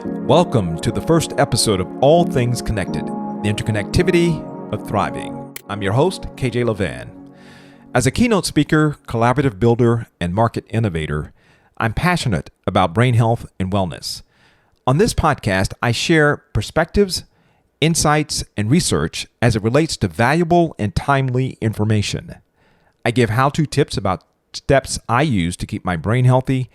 Welcome to the first episode of All Things Connected, the Interconnectivity of Thriving. I'm your host, KJ Lavan. As a keynote speaker, collaborative builder, and market innovator, I'm passionate about brain health and wellness. On this podcast, I share perspectives, insights, and research as it relates to valuable and timely information. I give how-to tips about steps I use to keep my brain healthy.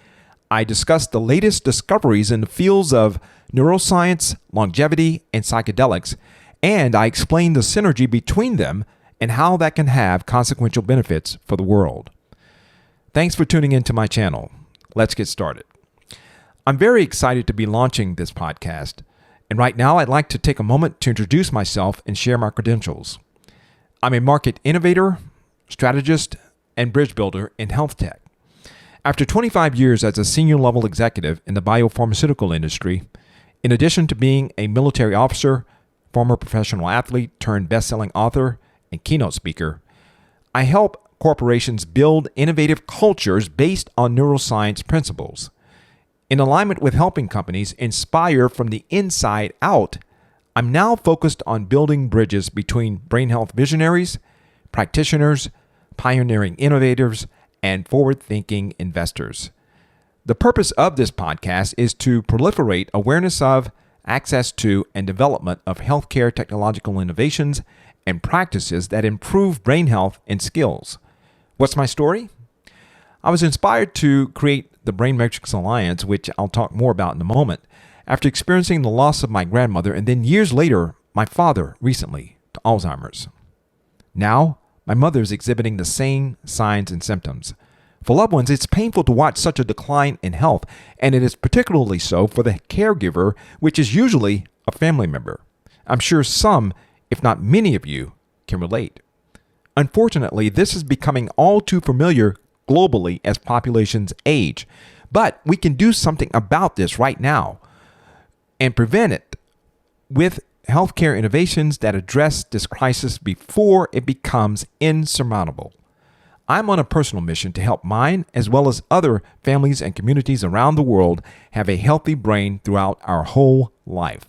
I discuss the latest discoveries in the fields of neuroscience, longevity, and psychedelics, and I explain the synergy between them and how that can have consequential benefits for the world. Thanks for tuning into my channel. Let's get started. I'm very excited to be launching this podcast, and right now I'd like to take a moment to introduce myself and share my credentials. I'm a market innovator, strategist, and bridge builder in HealthTech. After 25 years as a senior level executive in the biopharmaceutical industry, in addition to being a military officer, former professional athlete turned best-selling author, and keynote speaker, I help corporations build innovative cultures based on neuroscience principles. In alignment with helping companies inspire from the inside out, I'm now focused on building bridges between brain health visionaries, practitioners, pioneering innovators, and forward-thinking investors. The purpose of this podcast is to proliferate awareness of, access to, and development of healthcare technological innovations and practices that improve brain health and skills. What's my story? I was inspired to create the Brain Metrics Alliance, which I'll talk more about in a moment, after experiencing the loss of my grandmother and then years later, my father recently to Alzheimer's. Now, my mother is exhibiting the same signs and symptoms. For loved ones, it's painful to watch such a decline in health, and it is particularly so for the caregiver, which is usually a family member. I'm sure some, if not many of you, can relate. Unfortunately, this is becoming all too familiar globally as populations age, but we can do something about this right now and prevent it with healthcare innovations that address this crisis before it becomes insurmountable. I'm on a personal mission to help mine, as well as other families and communities around the world, have a healthy brain throughout our whole life.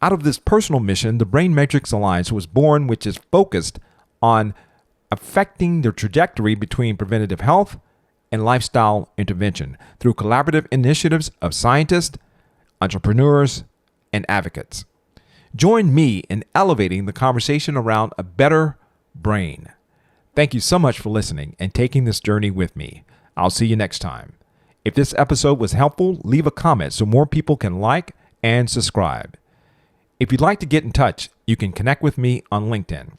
Out of this personal mission, the Brain Metrics Alliance was born, which is focused on affecting the trajectory between preventative health and lifestyle intervention through collaborative initiatives of scientists, entrepreneurs, and advocates. Join me in elevating the conversation around a better brain. Thank you so much for listening and taking this journey with me. I'll see you next time. If this episode was helpful, leave a comment so more people can like and subscribe. If you'd like to get in touch, you can connect with me on LinkedIn.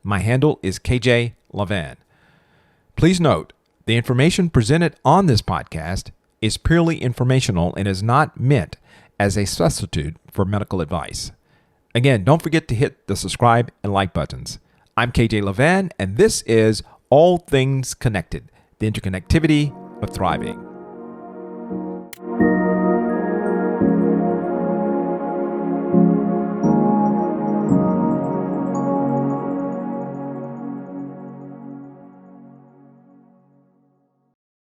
My handle is KJ Lavan. Please note, the information presented on this podcast is purely informational and is not meant as a substitute for medical advice. Again, don't forget to hit the subscribe and like buttons. I'm KJ Lavan, and this is All Things Connected, the Interconnectivity of Thriving.